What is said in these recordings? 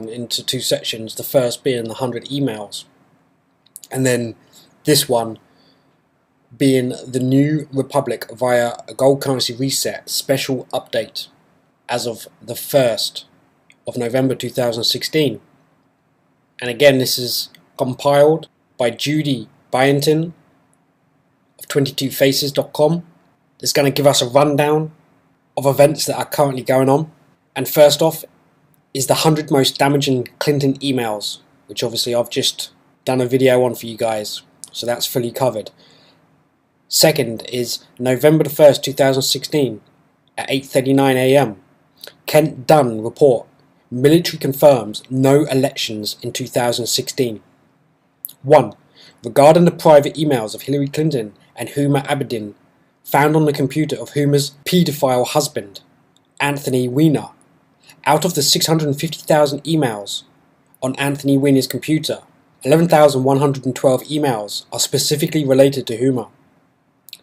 into two sections, the first being the 100 emails, and then this one being the New Republic via a gold currency reset special update as of the 1st of November 2016. And again, this is compiled by Judy Byington of 22faces.com. It's going to give us a rundown of events that are currently going on. And first off is the 100 most damaging Clinton emails, which obviously I've just done a video on for you guys, so that's fully covered. Second is November the 1st, 2016 at 8:39 AM. Kent Dunn report. Military confirms no elections in 2016. 1. Regarding the private emails of Hillary Clinton and Huma Abedin found on the computer of Huma's paedophile husband, Anthony Weiner. Out of the 650,000 emails on Anthony Weiner's computer, 11,112 emails are specifically related to Huma.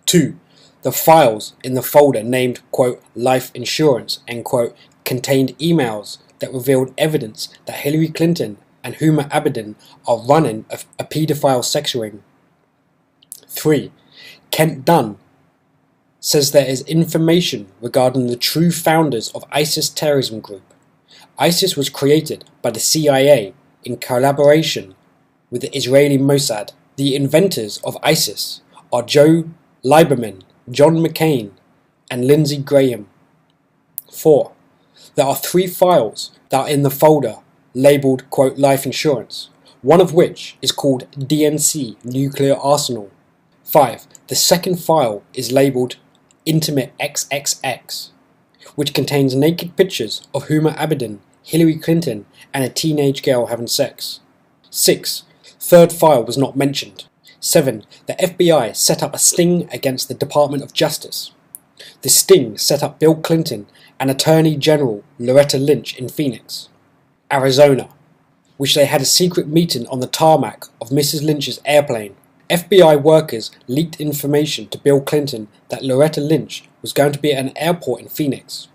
2. The files in the folder named, quote, life insurance, end quote, contained emails that revealed evidence that Hillary Clinton and Huma Abedin are running a paedophile sex ring. 3. Kent Dunn says there is information regarding the true founders of ISIS terrorism group. ISIS was created by the CIA in collaboration with the Israeli Mossad. The inventors of ISIS are Joe Lieberman, John McCain, and Lindsey Graham. 4. There are 3 files that are in the folder labelled, quote, life insurance, one of which is called DNC, Nuclear Arsenal. 5. The second file is labelled Intimate XXX, which contains naked pictures of Huma Abedin, Hillary Clinton, and a teenage girl having sex. 6. Third file was not mentioned. 7. The FBI set up a sting against the Department of Justice. The sting set up Bill Clinton and Attorney General Loretta Lynch in Phoenix, Arizona, which they had a secret meeting on the tarmac of Mrs. Lynch's airplane. FBI workers leaked information to Bill Clinton that Loretta Lynch was going to be at an airport in Phoenix.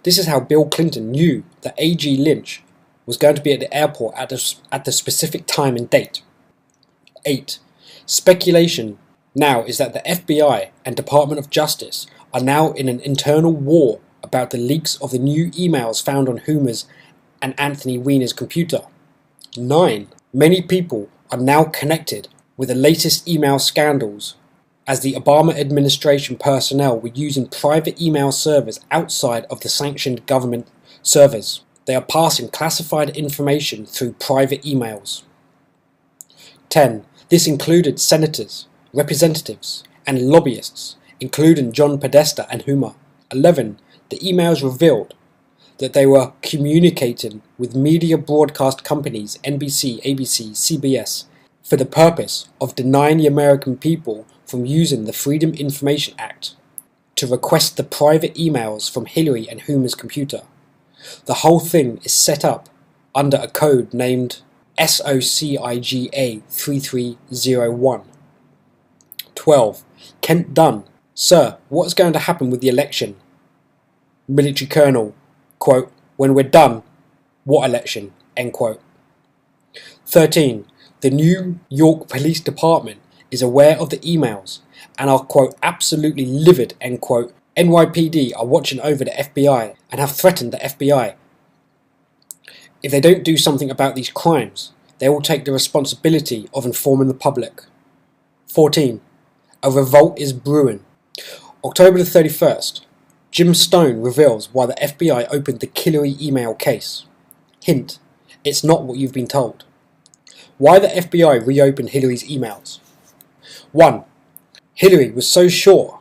This is how Bill Clinton knew that A.G. Lynch was going to be at the airport at the specific time and date. 8. Speculation now is that the FBI and Department of Justice are now in an internal war about the leaks of the new emails found on Huma's and Anthony Weiner's computer. 9. Many people are now connected with the latest email scandals, as the Obama administration personnel were using private email servers outside of the sanctioned government servers. They are passing classified information through private emails. 10. This included senators, representatives, and lobbyists, including John Podesta and Huma. 11. The emails revealed that they were communicating with media broadcast companies NBC, ABC, CBS for the purpose of denying the American people from using the Freedom Information Act to request the private emails from Hillary and Huma's computer. The whole thing is set up under a code named SOCIGA 3301. 12. Kent Dunn. Sir, what is going to happen with the election? Military Colonel, quote, when we're done, what election? End quote. 13. The New York Police Department is aware of the emails and are, quote, absolutely livid, end quote. NYPD are watching over the FBI and have threatened the FBI. If they don't do something about these crimes, they will take the responsibility of informing the public. 14. A revolt is brewing. October the 31st. Jim Stone reveals why the FBI opened the Hillary email case. Hint, it's not what you've been told. Why the FBI reopened Hillary's emails. 1. Hillary was so sure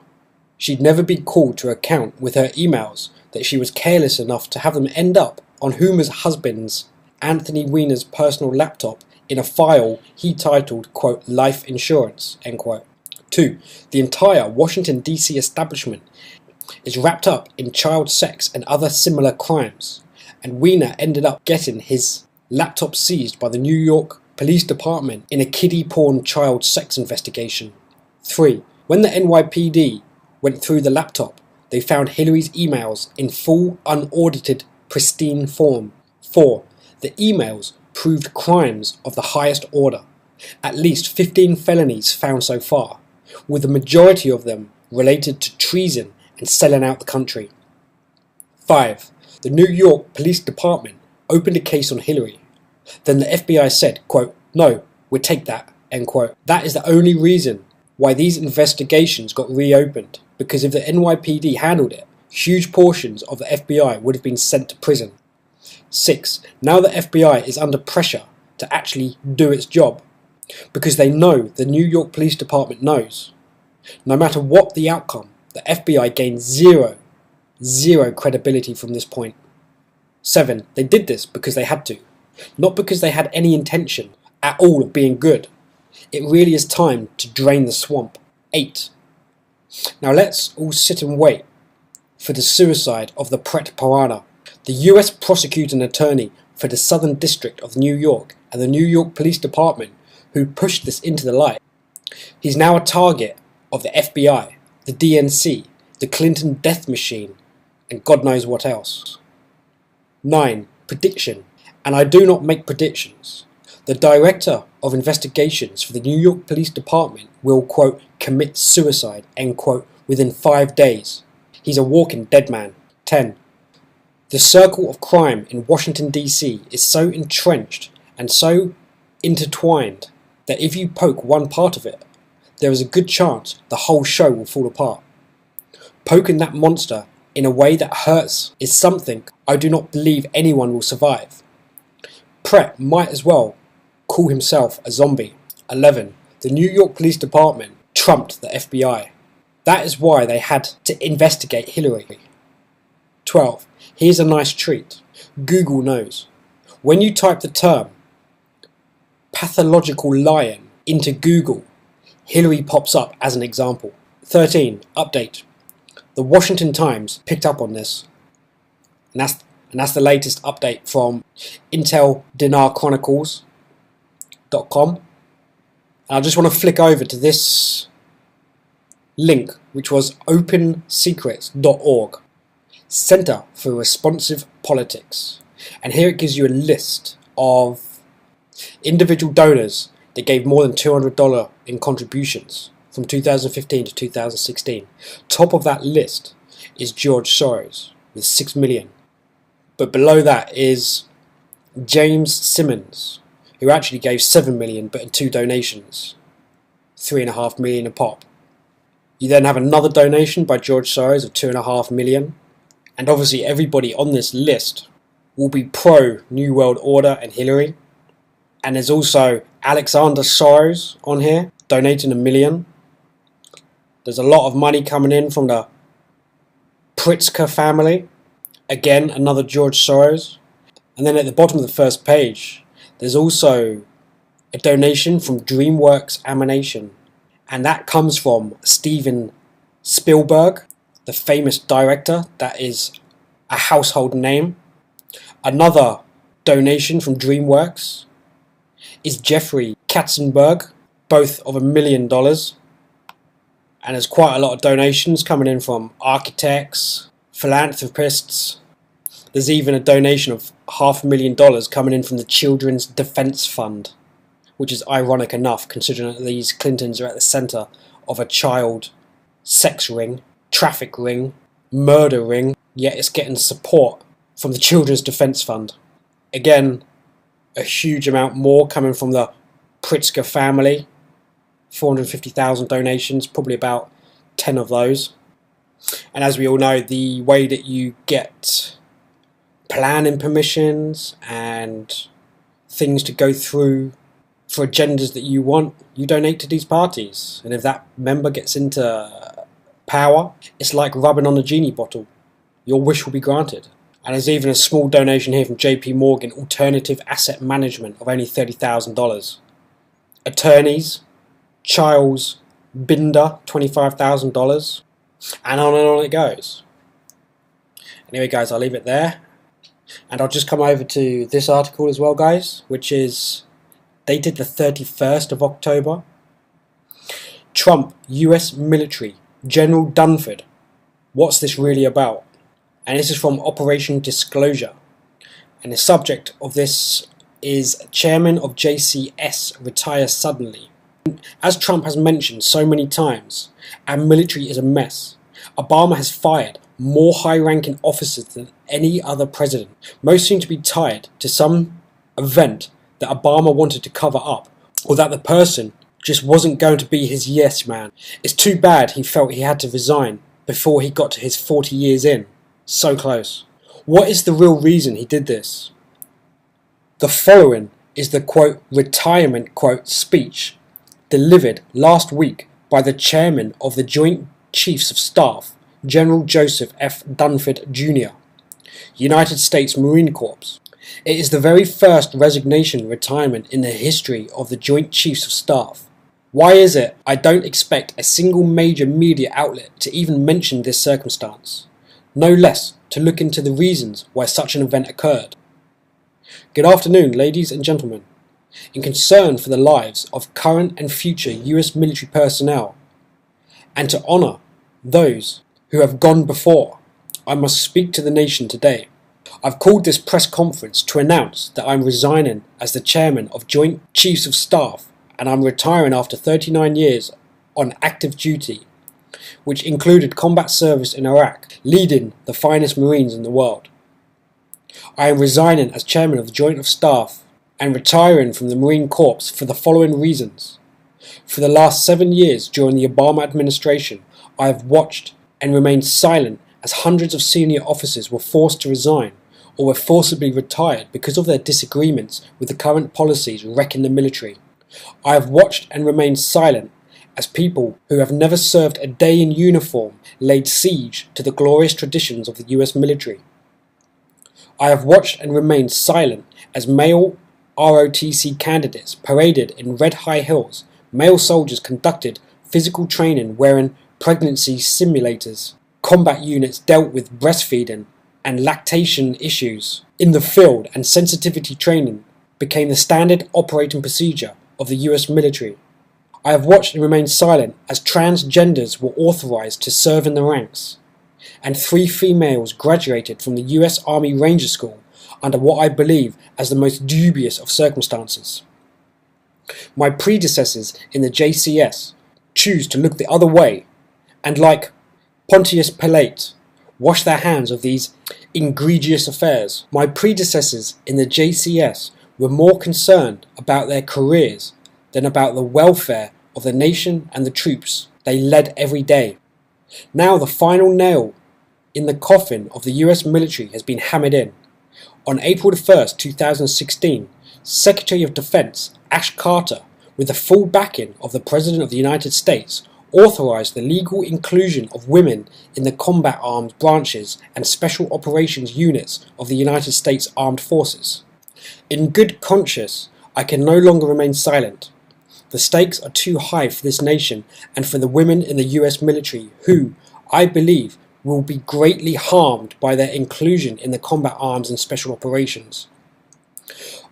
she'd never be called to account with her emails that she was careless enough to have them end up on Huma's husband's, Anthony Weiner's, personal laptop in a file he titled, quote, life insurance, end quote. 2. The entire Washington, D.C. establishment is wrapped up in child sex and other similar crimes, and Weiner ended up getting his laptop seized by the New York Police Department in a kiddie porn child sex investigation. 3. When the NYPD went through the laptop, they found Hillary's emails in full, unaudited, pristine form. 4. The emails proved crimes of the highest order, at least 15 felonies found so far, with the majority of them related to treason and selling out the country. 5. The New York Police Department opened a case on Hillary. Then the FBI said, quote, "No, we'll take that," end quote. That is the only reason why these investigations got reopened, because if the NYPD handled it, huge portions of the FBI would have been sent to prison. 6. Now the FBI is under pressure to actually do its job, because they know the New York Police Department knows. No matter what the outcome, the FBI gains zero credibility from this point. 7. They did this because they had to, not because they had any intention at all of being good. It really is time to drain the swamp. 8. Now let's all sit and wait for the suicide of the Pret Piranha, the US prosecuting attorney for the Southern District of New York and the New York Police Department who pushed this into the light. He's now a target of the FBI, the DNC, the Clinton death machine, and God knows what else. 9. Prediction. And I do not make predictions. The Director of Investigations for the New York Police Department will, quote, "commit suicide," end quote, within 5 days. He's a walking dead man. 10. The circle of crime in Washington, D.C. is so entrenched and so intertwined that if you poke one part of it, there is a good chance the whole show will fall apart. Poking that monster in a way that hurts is something I do not believe anyone will survive. Pret might as well call himself a zombie. 11. The New York Police Department trumped the FBI. That is why they had to investigate Hillary. 12. Here's a nice treat. Google knows. When you type the term pathological lion into Google, Hillary pops up as an example. 13. Update. The Washington Times picked up on this. And that's the latest update from IntelDinarChronicles.com. And I just want to flick over to this link, which was OpenSecrets.org, Center for Responsive Politics. And here it gives you a list of individual donors that gave more than $200 in contributions from 2015 to 2016. Top of that list is George Soros with $6 million. But below that is James Simmons, who actually gave $7 million, but in 2 donations, $3.5 million a pop. You then have another donation by George Soros of $2.5 million. And obviously everybody on this list will be pro New World Order and Hillary. And there's also Alexander Soros on here, donating $1 million. There's a lot of money coming in from the Pritzker family. Again, another George Soros. And then at the bottom of the first page, there's also a donation from DreamWorks Animation. And that comes from Steven Spielberg, the famous director that is a household name. Another donation from DreamWorks is Jeffrey Katzenberg, both of $1 million. And there's quite a lot of donations coming in from architects, philanthropists. There's even a donation of $500,000 coming in from the Children's Defense Fund, which is ironic enough considering that these Clintons are at the centre of a child sex ring, traffic ring, murder ring, yet it's getting support from the Children's Defense Fund. Again, a huge amount more coming from the Pritzker family, 450,000 donations, probably about 10 of those. And as we all know, the way that you get planning permissions and things to go through for agendas that you want, you donate to these parties. And if that member gets into power, it's like rubbing on a genie bottle. Your wish will be granted. And there's even a small donation here from JP Morgan Alternative Asset Management of only $30,000. Attorneys, Charles Binder, $25,000. And on it goes. Anyway, guys, I'll leave it there. And I'll just come over to this article as well, guys, which is dated the 31st of October. Trump, US military, General Dunford. What's this really about? And this is from Operation Disclosure. And the subject of this is Chairman of JCS retires suddenly. As Trump has mentioned so many times, our military is a mess. Obama has fired more high-ranking officers than any other president. Most seem to be tied to some event that Obama wanted to cover up, or that the person just wasn't going to be his yes man. It's too bad he felt he had to resign before he got to his 40 years in. So close. What is the real reason he did this? The following is the quote retirement quote speech delivered last week by the chairman of the Joint Chiefs of Staff, General Joseph F. Dunford, Jr., United States Marine Corps. It is the very first resignation retirement in the history of the Joint Chiefs of Staff. Why is it I don't expect a single major media outlet to even mention this circumstance, no less to look into the reasons why such an event occurred? Good afternoon, ladies and gentlemen. In concern for the lives of current and future US military personnel, and to honour those who have gone before, I must speak to the nation today. I've called this press conference to announce that I'm resigning as the chairman of Joint Chiefs of Staff, and I'm retiring after 39 years on active duty, which included combat service in Iraq, leading the finest Marines in the world. I am resigning as chairman of the Joint of Staff and retiring from the Marine Corps for the following reasons. For the last 7 years during the Obama administration, I have watched and remained silent as hundreds of senior officers were forced to resign or were forcibly retired because of their disagreements with the current policies wrecking the military. I have watched and remained silent as people who have never served a day in uniform laid siege to the glorious traditions of the US military. I have watched and remained silent as male ROTC candidates paraded in red high heels, male soldiers conducted physical training wearing pregnancy simulators, combat units dealt with breastfeeding and lactation issues in the field, and sensitivity training became the standard operating procedure of the US military. I have watched and remained silent as transgenders were authorized to serve in the ranks, and 3 females graduated from the US Army Ranger School under what I believe as the most dubious of circumstances. My predecessors in the JCS choose to look the other way and, like Pontius Pilate, wash their hands of these egregious affairs. My predecessors in the JCS were more concerned about their careers than about the welfare of the nation and the troops they led every day. Now the final nail in the coffin of the US military has been hammered in. On April 1st, 2016, Secretary of Defense Ash Carter, with the full backing of the President of the United States, authorized the legal inclusion of women in the combat arms branches and special operations units of the United States Armed Forces. In good conscience, I can no longer remain silent. The stakes are too high for this nation and for the women in the US military who, I believe, will be greatly harmed by their inclusion in the combat arms and special operations.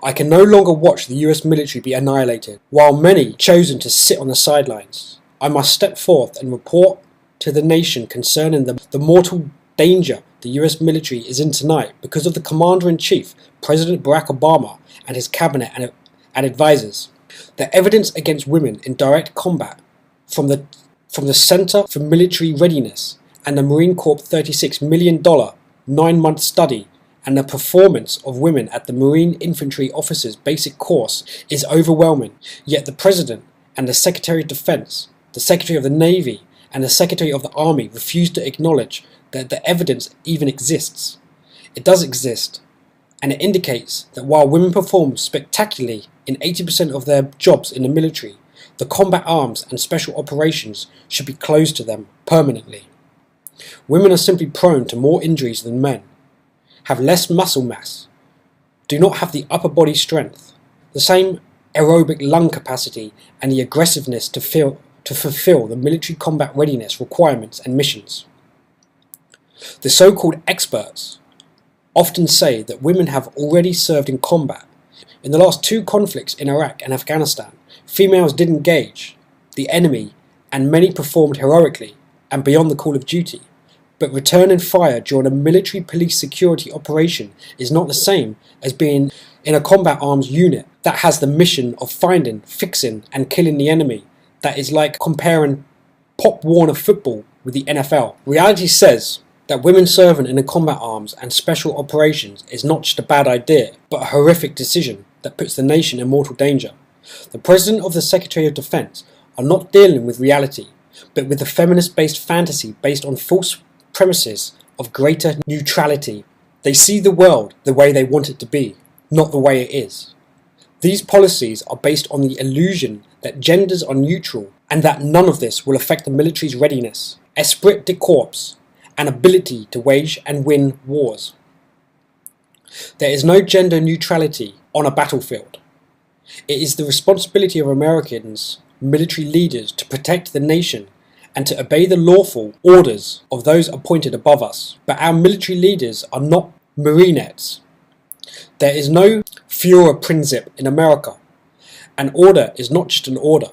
I can no longer watch the US military be annihilated, while many chosen to sit on the sidelines. I must step forth and report to the nation concerning the mortal danger the US military is in tonight because of the Commander-in-Chief, President Barack Obama, and his cabinet and advisors. The evidence against women in direct combat from the Center for Military Readiness and the Marine Corps $36 million 9-month study and the performance of women at the Marine Infantry Officers Basic Course is overwhelming, yet the President and the Secretary of Defense, the Secretary of the Navy and the Secretary of the Army refuse to acknowledge that the evidence even exists. It does exist, and it indicates that while women perform spectacularly in 80% of their jobs in the military, the combat arms and special operations should be closed to them permanently. Women are simply prone to more injuries than men, have less muscle mass, do not have the upper body strength, the same aerobic lung capacity and the aggressiveness to fulfill the military combat readiness requirements and missions. The so-called experts often say that women have already served in combat. In the last 2 conflicts in Iraq and Afghanistan, females did engage the enemy and many performed heroically and beyond the call of duty. But returning fire during a military police security operation is not the same as being in a combat arms unit that has the mission of finding, fixing and killing the enemy. That is like comparing Pop Warner football with the NFL. Reality says that women serving in the combat arms and special operations is not just a bad idea, but a horrific decision that puts the nation in mortal danger. The President of the Secretary of Defense are not dealing with reality, but with the feminist-based fantasy based on false premises of greater neutrality. They see the world the way they want it to be, not the way it is. These policies are based on the illusion that genders are neutral and that none of this will affect the military's readiness, esprit de corps, and ability to wage and win wars. There is no gender neutrality on a battlefield. It is the responsibility of Americans, military leaders, to protect the nation and to obey the lawful orders of those appointed above us. But our military leaders are not marionettes. There is no Führer Princip in America. An order is not just an order.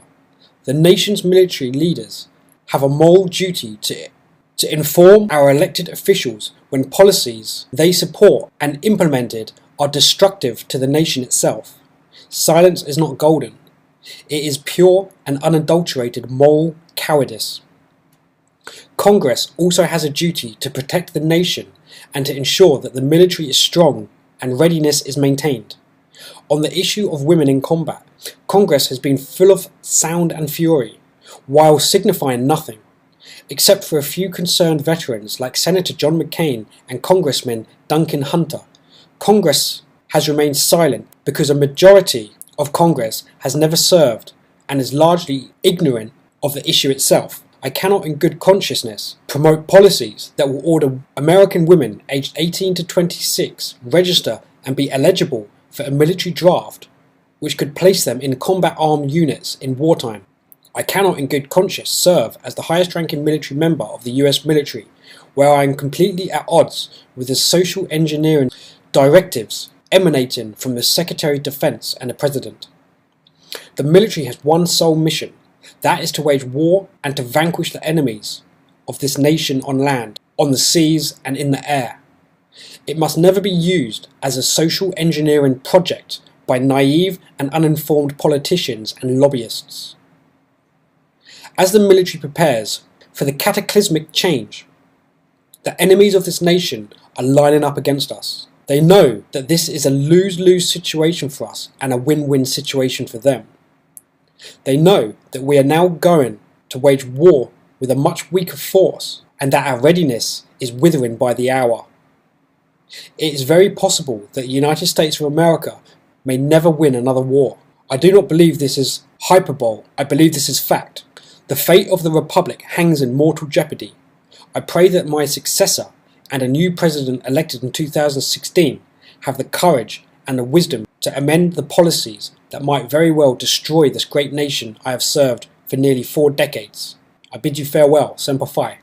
The nation's military leaders have a moral duty to inform our elected officials when policies they support and implemented are destructive to the nation itself. Silence is not golden. It is pure and unadulterated moral cowardice. Congress also has a duty to protect the nation and to ensure that the military is strong and readiness is maintained. On the issue of women in combat, Congress has been full of sound and fury, while signifying nothing, except for a few concerned veterans like Senator John McCain and Congressman Duncan Hunter. Congress has remained silent because a majority of Congress has never served and is largely ignorant of the issue itself. I cannot in good consciousness promote policies that will order American women aged 18 to 26 register and be eligible for a military draft, which could place them in combat armed units in wartime. I cannot in good conscience serve as the highest ranking military member of the US military, where I am completely at odds with the social engineering directives emanating from the Secretary of Defense and the President. The military has one sole mission, that is to wage war and to vanquish the enemies of this nation on land, on the seas and in the air. It must never be used as a social engineering project by naive and uninformed politicians and lobbyists. As the military prepares for the cataclysmic change, the enemies of this nation are lining up against us. They know that this is a lose-lose situation for us and a win-win situation for them. They know that we are now going to wage war with a much weaker force and that our readiness is withering by the hour. It is very possible that the United States of America may never win another war. I do not believe this is hyperbole. I believe this is fact. The fate of the Republic hangs in mortal jeopardy. I pray that my successor and a new president elected in 2016 have the courage and the wisdom to amend the policies that might very well destroy this great nation I have served for nearly 4 decades. I bid you farewell. Semper Fi.